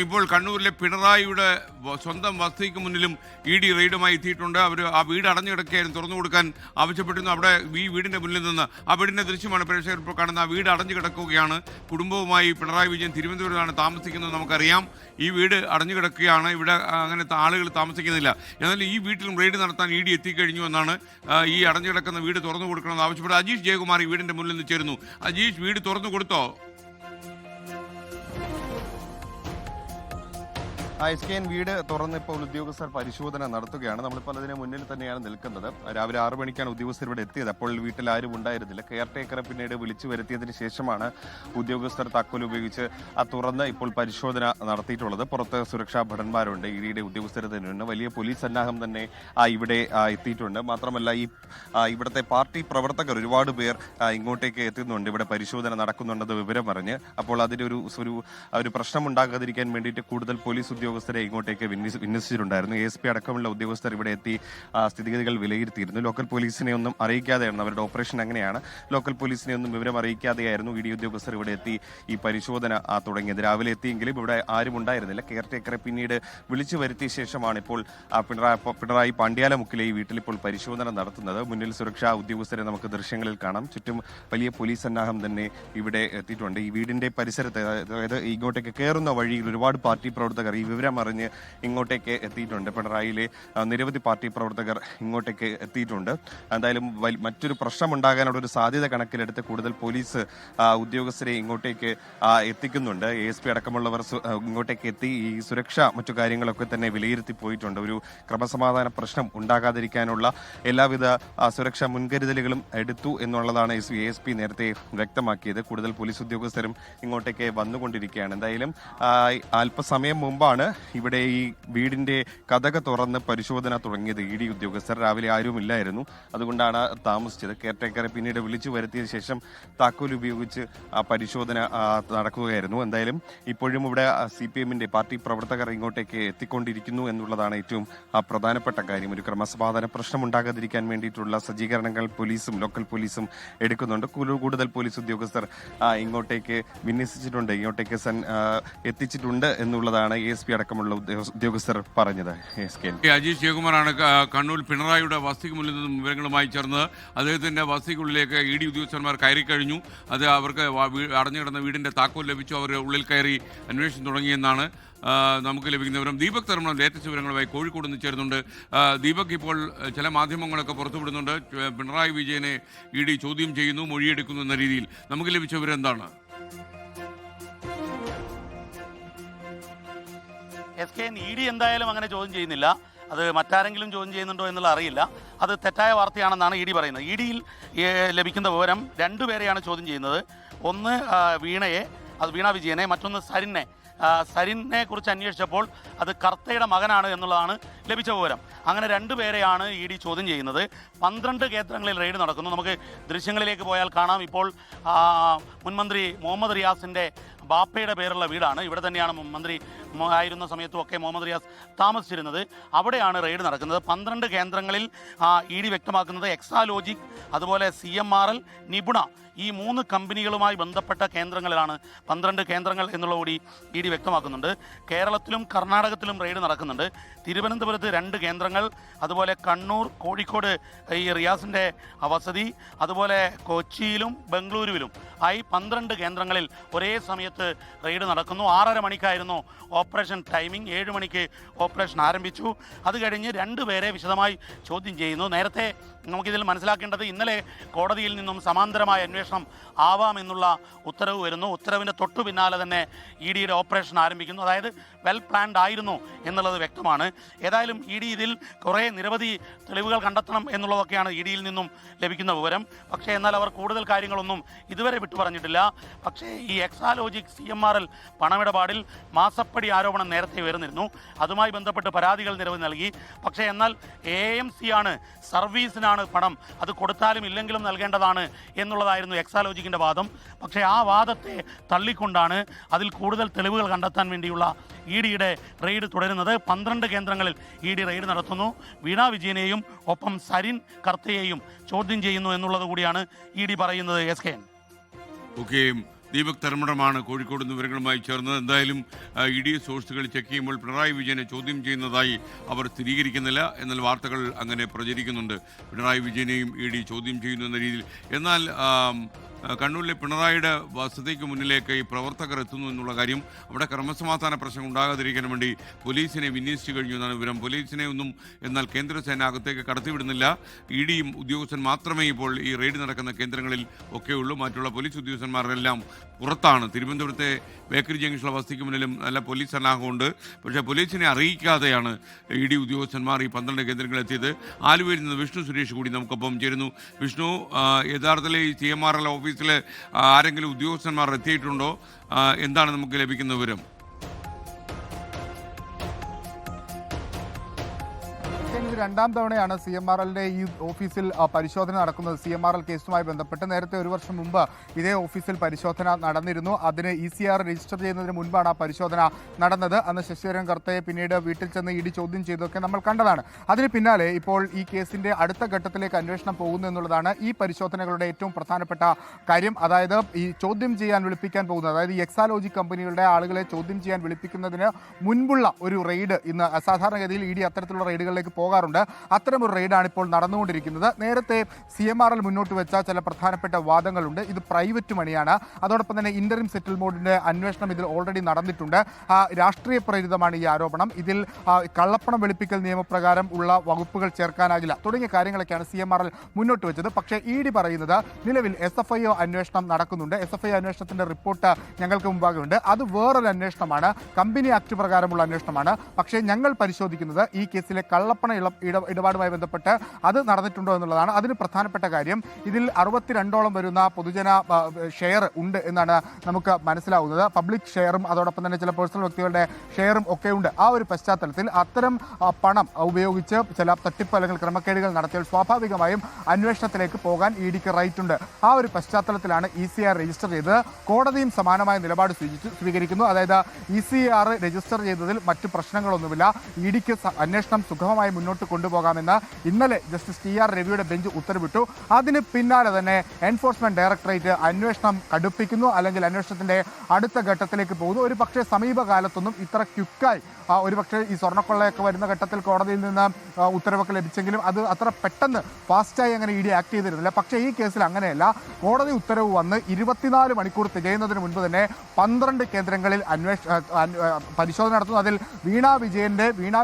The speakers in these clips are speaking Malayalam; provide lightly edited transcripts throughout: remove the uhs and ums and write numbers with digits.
ഇപ്പോൾ കണ്ണൂരിലെ പിണറായിയുടെ സ്വന്തം വസതിക്ക് മുന്നിലും ഇ.ഡി. റെയ്ഡുമായി എത്തിയിട്ടുണ്ട്. അവർ ആ വീട് അടഞ്ഞു കിടക്കുകയായിരുന്നു, തുറന്നു കൊടുക്കാൻ ആവശ്യപ്പെട്ടിരുന്നു. അവിടെ ഈ വീടിന്റെ മുന്നിൽ നിന്ന് ആ വീടിന്റെ ദൃശ്യമാണ് പ്രേക്ഷകർ ഇപ്പോൾ കാണുന്ന. ആ വീട് അടഞ്ഞു കിടക്കുകയാണ്. കുടുംബവുമായി പിണറായി വിജയൻ തിരുവനന്തപുരത്താണ് താമസിക്കുന്നത്. നമുക്കറിയാം ഈ വീട് അടഞ്ഞു കിടക്കുകയാണ്. ഇവിടെ അങ്ങനെ ആളുകൾ താമസിക്കുന്നില്ല. എന്നാൽ ഈ വീട്ടിലും റെയ്ഡ് നടത്താൻ ഇ.ഡി. എത്തിക്കഴിഞ്ഞു എന്നാണ് ഈ അടഞ്ഞു കിടക്കുന്ന വീട് തുറന്നു കൊടുക്കണമെന്ന് ആവശ്യപ്പെട്ടത്. അജീഷ് ജയകുമാർ ഈ വീടിന്റെ മുന്നിൽ നിന്ന് ചേരുന്നു. അജീഷ്, വീട് തുറന്നു കൊടുത്തോ? SKN വീട് തുറന്ന് ഇപ്പോൾ ഉദ്യോഗസ്ഥർ പരിശോധന നടത്തുകയാണ്. നമ്മളിപ്പോൾ അതിന് മുന്നിൽ തന്നെയാണ് നിൽക്കുന്നത്. രാവിലെ 6 മണിക്കാണ് ഉദ്യോഗസ്ഥർ ഇവിടെ എത്തിയത്. അപ്പോൾ വീട്ടിൽ ആരും ഉണ്ടായിരുന്നില്ല. കെയർ ടേക്കറെ പിന്നീട് വിളിച്ചു വരുത്തിയതിന് ശേഷമാണ് ഉദ്യോഗസ്ഥർ താക്കോൽ ഉപയോഗിച്ച് തുറന്ന് ഇപ്പോൾ പരിശോധന നടത്തിയിട്ടുള്ളത്. പുറത്ത് സുരക്ഷാ ഭടന്മാരുണ്ട്, ഇഡിയുടെ ഉദ്യോഗസ്ഥർ തന്നെയുണ്ട്. വലിയ പോലീസ് സന്നാഹം തന്നെ ഇവിടെ എത്തിയിട്ടുണ്ട്. മാത്രമല്ല ഇവിടുത്തെ പാർട്ടി പ്രവർത്തകർ ഒരുപാട് പേർ ഇങ്ങോട്ടേക്ക് എത്തുന്നുണ്ട്. ഇവിടെ പരിശോധന നടക്കുന്നുണ്ടെന്ന് വിവരം അറിഞ്ഞ്. അപ്പോൾ അതിനൊരു ഒരു പ്രശ്നം ഉണ്ടാകാതിരിക്കാൻ വേണ്ടിയിട്ട് കൂടുതൽ പോലീസ് ഉദ്യോഗസ്ഥരെ ഇങ്ങോട്ടേക്ക് വിന്യസിച്ചിട്ടുണ്ടായിരുന്നു. ASP അടക്കമുള്ള ഉദ്യോഗസ്ഥർ ഇവിടെ എത്തി സ്ഥിതിഗതികൾ വിലയിരുത്തിയിരുന്നു. ലോക്കൽ പോലീസിനെ ഒന്നും അറിയിക്കാതെയാണ് അവരുടെ ഓപ്പറേഷൻ അങ്ങനെയാണ്. ലോക്കൽ പോലീസിനെ ഒന്നും വിവരം അറിയിക്കാതെയായിരുന്നു ഇഡി ഉദ്യോഗസ്ഥർ ഇവിടെ എത്തി ഈ പരിശോധന തുടങ്ങിയത്. രാവിലെ എത്തിയെങ്കിലും ഇവിടെ ആരും ഉണ്ടായിരുന്നില്ല. കെയർ ടേക്കറെ പിന്നീട് വിളിച്ചു വരുത്തിയ ശേഷമാണ് ഇപ്പോൾ പിണറായി പാണ്ഡ്യാലമുക്കിലെ ഈ വീട്ടിൽ ഇപ്പോൾ പരിശോധന നടത്തുന്നത്. മുന്നിൽ സുരക്ഷാ ഉദ്യോഗസ്ഥരെ നമുക്ക് ദൃശ്യങ്ങളിൽ കാണാം. ചുറ്റും വലിയ പോലീസ് സന്നാഹം തന്നെ ഇവിടെ എത്തിയിട്ടുണ്ട്. ഈ വീടിന്റെ പരിസരത്ത്, അതായത് ഇങ്ങോട്ടേക്ക് കയറുന്ന വഴിയിൽ ഒരുപാട് പാർട്ടി പ്രവർത്തകർ ഈ വിവരം അറിഞ്ഞ് ഇങ്ങോട്ടേക്ക് എത്തിയിട്ടുണ്ട്. പിണറായിയിലെ നിരവധി പാർട്ടി പ്രവർത്തകർ ഇങ്ങോട്ടേക്ക് എത്തിയിട്ടുണ്ട്. എന്തായാലും മറ്റൊരു പ്രശ്നം ഉണ്ടാകാനുള്ള ഒരു സാധ്യത കണക്കിലെടുത്ത് കൂടുതൽ പോലീസ് ഉദ്യോഗസ്ഥരെ ഇങ്ങോട്ടേക്ക് എത്തിക്കുന്നുണ്ട്. ASP അടക്കമുള്ളവർ ഇങ്ങോട്ടേക്ക് എത്തി ഈ സുരക്ഷ മറ്റു കാര്യങ്ങളൊക്കെ തന്നെ വിലയിരുത്തി പോയിട്ടുണ്ട്. ഒരു ക്രമസമാധാന പ്രശ്നം ഉണ്ടാകാതിരിക്കാനുള്ള എല്ലാവിധ സുരക്ഷാ മുൻകരുതലുകളും എടുത്തു എന്നുള്ളതാണ് ASP നേരത്തെ വ്യക്തമാക്കിയത്. കൂടുതൽ പോലീസ് ഉദ്യോഗസ്ഥരും ഇങ്ങോട്ടേക്ക് വന്നുകൊണ്ടിരിക്കുകയാണ്. എന്തായാലും അല്പസമയം മുമ്പാണ് ഇവിടെ ഈ വീടിന്റെ കതക് തുറന്ന് പരിശോധന തുടങ്ങിയത് ഇഡി ഉദ്യോഗസ്ഥർ. രാവിലെ ആരുമില്ലായിരുന്നു, അതുകൊണ്ടാണ് താമസിച്ചത്. കെയർടേക്കറെ പിന്നീട് വിളിച്ചു വരുത്തിയ ശേഷം താക്കോൽ ഉപയോഗിച്ച് പരിശോധന നടക്കുകയായിരുന്നു. എന്തായാലും ഇപ്പോഴും ഇവിടെ CPMന്റെ പാർട്ടി പ്രവർത്തകർ ഇങ്ങോട്ടേക്ക് എത്തിക്കൊണ്ടിരിക്കുന്നു എന്നുള്ളതാണ് ഏറ്റവും പ്രധാനപ്പെട്ട കാര്യം. ഒരു ക്രമസമാധാന പ്രശ്നം ഉണ്ടാകാതിരിക്കാൻ വേണ്ടിയിട്ടുള്ള സജ്ജീകരണങ്ങൾ പോലീസും ലോക്കൽ പോലീസും എടുക്കുന്നുണ്ട്. കൂടുതൽ പോലീസ് ഉദ്യോഗസ്ഥർ ഇങ്ങോട്ടേക്ക് വിന്യസിച്ചിട്ടുണ്ട്, ഇങ്ങോട്ടേക്ക് എത്തിച്ചിട്ടുണ്ട് എന്നുള്ളതാണ് ASP അടക്കമുള്ള ഉദ്യോഗസ്ഥർ പറഞ്ഞത്. അജീഷ് ജയകുമാറാണ് കണ്ണൂർ പിണറായിയുടെ വസതിക്ക് മുന്നിൽ നിന്നും വിവരങ്ങളുമായി ചേർന്നത്. അദ്ദേഹത്തിന്റെ വസതിക്കുള്ളിലേക്ക് ഇഡി ഉദ്യോഗസ്ഥന്മാർ കയറി കഴിഞ്ഞു. അത് അവർക്ക് അടഞ്ഞു കിടന്ന വീടിന്റെ താക്കോൽ ലഭിച്ചു. അവർ ഉള്ളിൽ കയറി അന്വേഷണം തുടങ്ങിയെന്നാണ് നമുക്ക് ലഭിക്കുന്ന വിവരം. ദീപക് തർമ്മ ലേറ്റസ്റ്റ് വിവരങ്ങളുമായി കോഴിക്കോട് നിന്ന് ചേരുന്നുണ്ട്. ദീപക്, ഇപ്പോൾ ചില മാധ്യമങ്ങളൊക്കെ പുറത്തുവിടുന്നുണ്ട് പിണറായി വിജയനെ ഇഡി ചോദ്യം ചെയ്യുന്നു, മൊഴിയെടുക്കുന്നു എന്ന രീതിയിൽ. നമുക്ക് ലഭിച്ച വിവരം എന്താണ്? SKN ED എന്തായാലും അങ്ങനെ ചോദ്യം ചെയ്യുന്നില്ല. അത് മറ്റാരെങ്കിലും ചോദ്യം ചെയ്യുന്നുണ്ടോ എന്നുള്ള അറിയില്ല. അത് തെറ്റായ വാർത്തയാണെന്നാണ് ED പറയുന്നത്. EDയിൽ ലഭിക്കുന്ന വിവരം 2 പേരെയാണ് ചോദ്യം ചെയ്യുന്നത്. ഒന്ന് വീണയെ, അത് വീണ വിജയനെ, മറ്റൊന്ന് സരിനെ കുറിച്ച് അന്വേഷിച്ചപ്പോൾ അത് കർത്തയുടെ മകനാണ് എന്നുള്ളതാണ് ലഭിച്ച വിവരം. അങ്ങനെ 2 പേരെയാണ് ED ചോദ്യം ചെയ്യുന്നത്. 12 കേന്ദ്രങ്ങളിൽ റെയ്ഡ് നടക്കുന്നു. നമുക്ക് ദൃശ്യങ്ങളിലേക്ക് പോയാൽ കാണാം. ഇപ്പോൾ മുൻമന്ത്രി മുഹമ്മദ് റിയാസിൻ്റെ ബാപ്പയുടെ പേരുള്ള വീടാണ്. ഇവിടെ തന്നെയാണ് മന്ത്രി ആയിരുന്ന സമയത്തും ഒക്കെ മുഹമ്മദ് റിയാസ് താമസിച്ചിരുന്നത്. അവിടെയാണ് റെയ്ഡ് നടക്കുന്നത്. 12 കേന്ദ്രങ്ങളിൽ ED വ്യക്തമാക്കുന്നത് എക്സാലോജിക്, അതുപോലെ CMRL, നിപുണ, ഈ 3 കമ്പനികളുമായി ബന്ധപ്പെട്ട കേന്ദ്രങ്ങളിലാണ് 12 കേന്ദ്രങ്ങൾ എന്നുള്ള കൂടി ED വ്യക്തമാക്കുന്നുണ്ട്. കേരളത്തിലും കർണാടകത്തിലും റെയ്ഡ് നടക്കുന്നുണ്ട്. തിരുവനന്തപുരത്ത് 2 കേന്ദ്രങ്ങൾ, അതുപോലെ കണ്ണൂർ, കോഴിക്കോട് ഈ റിയാസിൻ്റെ വസതി, അതുപോലെ കൊച്ചിയിലും ബംഗളൂരുവിലും ആയി 12 കേന്ദ്രങ്ങളിൽ ഒരേ സമയത്ത് റെയ്ഡ് നടക്കുന്നു. 6:30 മണിക്കായിരുന്നു ഓപ്പറേഷൻ ടൈമിംഗ്. 7 മണിക്ക് ഓപ്പറേഷൻ ആരംഭിച്ചു. അത് കഴിഞ്ഞ് 2 പേരെ വിശദമായി ചോദ്യം ചെയ്യുന്നു. നേരത്തെ നമുക്കിതിൽ മനസ്സിലാക്കേണ്ടത് ഇന്നലെ കോടതിയിൽ നിന്നും സമാന്തരമായ അന്വേഷണം ആവാമെന്നുള്ള ഉത്തരവ് വരുന്നു. ഉത്തരവിൻ്റെ തൊട്ടു പിന്നാലെ തന്നെ EDയുടെ ഓപ്പറേഷൻ ആരംഭിക്കുന്നു. അതായത് വെൽ പ്ലാൻഡ് ആയിരുന്നു എന്നുള്ളത് വ്യക്തമാണ്. ഏതായാലും ED ഇതിൽ നിരവധി തെളിവുകൾ കണ്ടെത്തണം എന്നുള്ളതൊക്കെയാണ് EDയിൽ നിന്നും ലഭിക്കുന്ന വിവരം. പക്ഷേ എന്നാൽ അവർ കൂടുതൽ കാര്യങ്ങളൊന്നും ഇതുവരെ വിട്ടു പറഞ്ഞിട്ടില്ല. പക്ഷേ ഈ എക്സാലോജിക് CMRL പണമിടപാടിൽ മാസപ്പടി ആരോപണം നേരത്തെ ഉയർന്നിരുന്നു. അതുമായി ബന്ധപ്പെട്ട് പരാതികൾ നിരവധി നൽകി. പക്ഷേ എന്നാൽ AMC ആണ്, സർവീസിനാണ് പണം, അത് കൊടുത്താലും ഇല്ലെങ്കിലും നൽകേണ്ടതാണ് എന്നുള്ളതായിരുന്നു എക്സാലോജിക്കിൻ്റെ വാദം. പക്ഷേ ആ വാദത്തെ തള്ളിക്കൊണ്ടാണ് അതിൽ കൂടുതൽ തെളിവുകൾ കണ്ടെത്താൻ വേണ്ടിയുള്ള EDയുടെ റെയ്ഡ് തുടരുന്നത്. 12 കേന്ദ്രങ്ങളിൽ ED റെയ്ഡ് നടത്തുന്നു. വീണ വിജയനെയും ഒപ്പം സരിൻ കർത്തയെയും ചോദ്യം ചെയ്യുന്നു എന്നുള്ളത് കൂടിയാണ് ED പറയുന്നത്. SKN. ഓക്കെ, ദീപക് ധർമ്മടമാണ് കോഴിക്കോട് നിന്ന് വിവരങ്ങളുമായി ചേർന്നത്. എന്തായാലും ഇ.ഡി. സോഴ്സുകൾ ചെക്ക് ചെയ്യുമ്പോൾ പിണറായി വിജയനെ ചോദ്യം ചെയ്യുന്നതായി അവർ സ്ഥിരീകരിക്കുന്നില്ല. എന്നാൽ വാർത്തകൾ അങ്ങനെ പ്രചരിക്കുന്നുണ്ട്. പിണറായി വിജയനെയും ഇ.ഡി. ചോദ്യം ചെയ്യുന്നു എന്ന രീതിയിൽ. എന്നാൽ കണ്ണൂരിലെ പിണറായിയുടെ വസതിക്ക് മുന്നിലേക്ക് ഈ പ്രവർത്തകർ എത്തുന്നു എന്നുള്ള കാര്യം അവിടെ ക്രമസമാധാന പ്രശ്നം ഉണ്ടാകാതിരിക്കാൻ വേണ്ടി പോലീസിനെ വിന്യസിച്ചു കഴിഞ്ഞു എന്നാണ് വിവരം. പോലീസിനെ ഒന്നും എന്നാൽ കേന്ദ്രസേന അകത്തേക്ക് കടത്തിവിടുന്നില്ല. ഇ.ഡിയും ഉദ്യോഗസ്ഥൻ മാത്രമേ ഇപ്പോൾ ഈ റെയ്ഡ് നടക്കുന്ന കേന്ദ്രങ്ങളിൽ ഒക്കെയുള്ളൂ. മറ്റുള്ള പോലീസ് ഉദ്യോഗസ്ഥന്മാരെല്ലാം പുറത്താണ്. തിരുവനന്തപുരത്തെ ബേക്കറി ജംഗ്ഷനിലെ വസതിക്ക് മുന്നിലും നല്ല പോലീസ് സന്നാഹമുണ്ട്. പക്ഷേ പോലീസിനെ അറിയിക്കാതെയാണ് ഇ.ഡി ഉദ്യോഗസ്ഥന്മാർ ഈ 12 കേന്ദ്രങ്ങളിലെത്തിയത്. ആലുവയിൽ നിന്ന് വിഷ്ണു സുരേഷ് കൂടി നമുക്കൊപ്പം ചേരുന്നു. വിഷ്ണു, യഥാർത്ഥത്തിൽ ഈ CMRL ഓഫീസിൽ ആരെങ്കിലും ഉദ്യോഗസ്ഥന്മാർ എത്തിയിട്ടുണ്ടോ? എന്താണ് നമുക്ക് ലഭിക്കുന്ന വിവരം? ഇത് രണ്ടാം തവണയാണ് CMRLന്റെ ഈ ഓഫീസിൽ പരിശോധന നടക്കുന്നത്. CMRL കേസുമായി ബന്ധപ്പെട്ട് നേരത്തെ 1 വർഷം മുമ്പ് ഇതേ ഓഫീസിൽ പരിശോധന നടന്നിരുന്നു. അതിന് ECR രജിസ്റ്റർ ചെയ്യുന്നതിന് മുൻപാണ് ആ പരിശോധന നടന്നത്. അന്ന് ശശിധരൻ കർത്തയെ പിന്നീട് വീട്ടിൽ ചെന്ന് ഇ.ഡി ചോദ്യം ചെയ്തതൊക്കെ നമ്മൾ കണ്ടതാണ്. അതിന് പിന്നാലെ ഇപ്പോൾ ഈ കേസിന്റെ അടുത്ത ഘട്ടത്തിലേക്ക് അന്വേഷണം പോകുന്നു എന്നുള്ളതാണ് ഈ പരിശോധനകളുടെ ഏറ്റവും പ്രധാനപ്പെട്ട കാര്യം. അതായത് ഈ ചോദ്യം ചെയ്യാൻ വിളിപ്പിക്കാൻ പോകുന്നത്, അതായത് ഈ എക്സാലോജി കമ്പനികളുടെ ആളുകളെ ചോദ്യം ചെയ്യാൻ വിളിപ്പിക്കുന്നതിന് മുൻപുള്ള ഒരു റെയ്ഡ് ഇന്ന് സാധാരണഗതിയിൽ ഇ.ഡി അത്തരത്തിലുള്ള റെയ്ഡുകളിലേക്ക് പോകാറുണ്ട്. അത്തരമൊരു റെയ്ഡാണ് ഇപ്പോൾ നടന്നുകൊണ്ടിരിക്കുന്നത്. നേരത്തെ CMRL മുന്നോട്ട് വെച്ച ചില പ്രധാനപ്പെട്ട വാദങ്ങളുണ്ട്. ഇത് പ്രൈവറ്റ് മണിയാണ്. അതോടൊപ്പം തന്നെ ഇന്ററിം സെറ്റിൽമെന്റിന്റെ അന്വേഷണം ഇതിൽ ഓൾറെഡി നടന്നിട്ടുണ്ട്. രാഷ്ട്രീയ പ്രേരിതമാണ് ഈ ആരോപണം. ഇതിൽ കള്ളപ്പണം വെളുപ്പിക്കൽ നിയമപ്രകാരം ഉള്ള വകുപ്പുകൾ ചേർക്കാനാകില്ല തുടങ്ങിയ കാര്യങ്ങളൊക്കെയാണ് CMRL മുന്നോട്ട് വെച്ചത്. പക്ഷേ ഇ.ഡി പറയുന്നത് നിലവിൽ SFIO അന്വേഷണം നടക്കുന്നുണ്ട്. SFIO അന്വേഷണത്തിന്റെ റിപ്പോർട്ട് ഞങ്ങൾക്ക് മുമ്പാകെ ഉണ്ട്. അത് വേറൊരു അന്വേഷണമാണ്, കമ്പനി ആക്ട് പ്രകാരമുള്ള അന്വേഷണമാണ്. പക്ഷേ ഞങ്ങൾ പരിശോധിക്കുന്നത് ഈ കേസിലെ കള്ളപ്പണ ഇടപാടുമായി ബന്ധപ്പെട്ട് അത് നടന്നിട്ടുണ്ടോ എന്നുള്ളതാണ്. അതിന് പ്രധാനപ്പെട്ട കാര്യം ഇതിൽ 62ഓളം വരുന്ന പൊതുജന ഷെയർ ഉണ്ട് എന്നാണ് നമുക്ക് മനസ്സിലാവുന്നത്. പബ്ലിക് ഷെയറും അതോടൊപ്പം തന്നെ ചില പേഴ്സണൽ വ്യക്തികളുടെ ഷെയറും ഒക്കെ ഉണ്ട്. ആ ഒരു പശ്ചാത്തലത്തിൽ അത്തരം പണം ഉപയോഗിച്ച് ചില തട്ടിപ്പ് അല്ലെങ്കിൽ ക്രമക്കേടുകൾ നടത്തിയാൽ സ്വാഭാവികമായും അന്വേഷണത്തിലേക്ക് പോകാൻ ഇ.ഡിക്ക് റൈറ്റ് ഉണ്ട്. ആ ഒരു പശ്ചാത്തലത്തിലാണ് ECR രജിസ്റ്റർ ചെയ്തത്. കോടതിയും സമാനമായ നിലപാട് സ്വീകരിക്കുന്നു. അതായത് ECR രജിസ്റ്റർ ചെയ്തതിൽ മറ്റു പ്രശ്നങ്ങളൊന്നുമില്ല. ഇ.ഡിക്ക് അന്വേഷണം സുഗമമായി മുന്നോട്ട് കൊണ്ടുപോകാമെന്ന് ഇന്നലെ ജസ്റ്റിസ് TR രവിയുടെ ബെഞ്ച് ഉത്തരവിട്ടു. അതിന് പിന്നാലെ തന്നെ എൻഫോഴ്സ്മെന്റ് ഡയറക്ടറേറ്റ് അന്വേഷണം കടുപ്പിക്കുന്നു, അല്ലെങ്കിൽ അന്വേഷണത്തിന്റെ അടുത്ത ഘട്ടത്തിലേക്ക് പോകുന്നു. ഒരു പക്ഷേ സമീപകാലത്തൊന്നും ഇത്ര ക്വിക്കായി ഒരുപക്ഷെ ഈ സ്വർണ്ണക്കൊള്ളയൊക്കെ വരുന്ന ഘട്ടത്തിൽ കോടതിയിൽ നിന്ന് ഉത്തരവൊക്കെ ലഭിച്ചെങ്കിലും അത് അത്ര പെട്ടെന്ന് ഫാസ്റ്റായി അങ്ങനെ ഇ.ഡി ആക്ട് ചെയ്തിരുന്നില്ല. പക്ഷേ ഈ കേസിൽ അങ്ങനെയല്ല. കോടതി ഉത്തരവ് വന്ന് 24 മണിക്കൂർ തികയുന്നതിന് മുൻപ് തന്നെ 12 കേന്ദ്രങ്ങളിൽ പരിശോധന നടത്തുന്നു. അതിൽ വീണ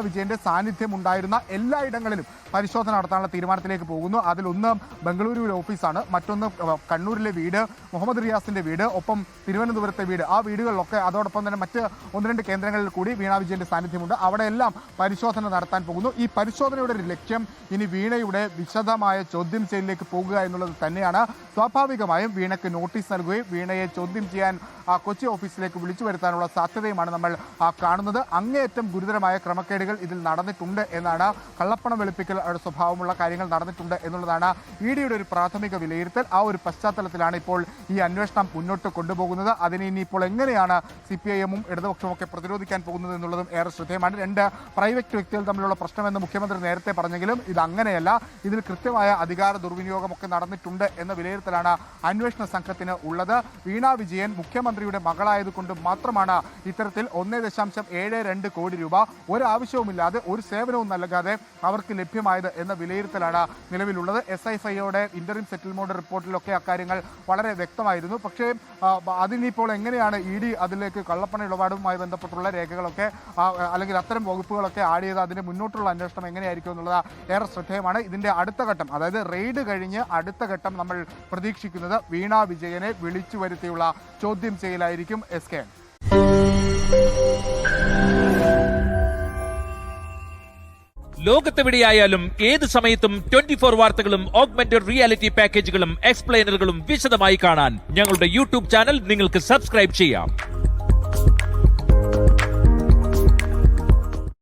വിജയന്റെ സാന്നിധ്യം ഉണ്ടായിരുന്ന എല്ലായിടങ്ങളിലും പരിശോധന നടത്താനുള്ള തീരുമാനത്തിലേക്ക് പോകുന്നു. അതിലൊന്ന് ബംഗളൂരുവിലെ ഓഫീസാണ്, മറ്റൊന്ന് കണ്ണൂരിലെ വീട്, മുഹമ്മദ് റിയാസിന്റെ വീട്, ഒപ്പം തിരുവനന്തപുരത്തെ വീട്. ആ വീടുകളിലൊക്കെ അതോടൊപ്പം തന്നെ മറ്റ് 1-2 കേന്ദ്രങ്ങളിൽ കൂടി വീണ വിജയന്റെ സാന്നിധ്യമുണ്ട്. അവിടെയെല്ലാം പരിശോധന നടത്താൻ പോകുന്നു. ഈ പരിശോധനയുടെ ഒരു ലക്ഷ്യം ഇനി വീണയുടെ വിശദമായ ചോദ്യം ചെയ്യലിലേക്ക് പോകുക എന്നുള്ളത് തന്നെയാണ്. സ്വാഭാവികമായും വീണയ്ക്ക് നോട്ടീസ് നൽകുകയും വീണയെ ചോദ്യം ചെയ്യാൻ കൊച്ചി ഓഫീസിലേക്ക് വിളിച്ചു വരുത്താനുള്ള സാധ്യതയുമാണ് നമ്മൾ കാണുന്നത്. അങ്ങേയറ്റം ഗുരുതരമായ ക്രമക്കേടുകൾ ഇതിൽ നടന്നിട്ടുണ്ട് എന്നാണ്, കള്ളപ്പണം വെളുപ്പിക്കൽ സ്വഭാവമുള്ള കാര്യങ്ങൾ നടന്നിട്ടുണ്ട് എന്നുള്ളതാണ് ഇ.ഡിയുടെ ഒരു പ്രാഥമിക വിലയിരുത്തൽ. ആ ഒരു പശ്ചാത്തലത്തിലാണ് ഇപ്പോൾ ഈ അന്വേഷണം മുന്നോട്ട് കൊണ്ടുപോകുന്നത്. അതിനെ ഇനിയിപ്പോൾ എങ്ങനെയാണ് CPIM-ഉം ഇടതുപക്ഷമൊക്കെ പ്രതിരോധിക്കാൻ പോകുന്നത് എന്നുള്ളതും ഏറെ ശ്രദ്ധേയമാണ്. 2 പ്രൈവറ്റ് വ്യക്തികൾ തമ്മിലുള്ള പ്രശ്നമെന്ന് മുഖ്യമന്ത്രി നേരത്തെ പറഞ്ഞെങ്കിലും ഇത് അങ്ങനെയല്ല. ഇതിൽ കൃത്യമായ അധികാര ദുർവിനിയോഗമൊക്കെ നടന്നിട്ടുണ്ട് എന്ന വിലയിരുത്തലാണ് അന്വേഷണ സംഘത്തിന് ഉള്ളത്. വീണ വിജയൻ മുഖ്യമന്ത്രിയുടെ മകളായതുകൊണ്ട് മാത്രമാണ് ഇത്തരത്തിൽ 1.72 കോടി രൂപ ഒരാവശ്യവുമില്ലാതെ ഒരു സേവനവും നൽകാതെ അവർക്ക് ലഭ്യമായത് എന്ന വിലയിരുത്തലാണ് നിലവിലുള്ളത്. SFIOയുടെ ഇന്ററിം സെറ്റിൽമെന്റ് റിപ്പോർട്ടിലൊക്കെ അക്കാര്യങ്ങൾ വളരെ വ്യക്തമായിരുന്നു. പക്ഷേ അതിനിപ്പോൾ എങ്ങനെയാണ് ഇ.ഡി അതിലേക്ക് കള്ളപ്പണ ഇടപാടുമായി ബന്ധപ്പെട്ടുള്ള രേഖകളൊക്കെ അല്ലെങ്കിൽ അത്തരം വകുപ്പുകളൊക്കെ ആഡ് ചെയ്ത് അതിന്റെ മുന്നോട്ടുള്ള അന്വേഷണം എങ്ങനെയായിരിക്കും എന്നുള്ളത് ഏറെ ശ്രദ്ധേയമാണ്. ഇതിന്റെ അടുത്ത ഘട്ടം, അതായത് റെയ്ഡ് കഴിഞ്ഞ് അടുത്ത ഘട്ടം നമ്മൾ പ്രതീക്ഷിക്കുന്നത് വീണ വിജയനെ വിളിച്ചു വരുത്തിയുള്ള ചോദ്യം ചെയ്യലായിരിക്കും. SK. ലോകത്തെവിടെയായാലും ഏത് സമയത്തും 24 വാർത്തകളും ഓഗ്മെന്റഡ് റിയാലിറ്റി പാക്കേജുകളും എക്സ്പ്ലെയിനറുകളും വിശദമായി കാണാൻ ഞങ്ങളുടെ YouTube ചാനൽ നിങ്ങൾക്ക് സബ്സ്ക്രൈബ് ചെയ്യാം.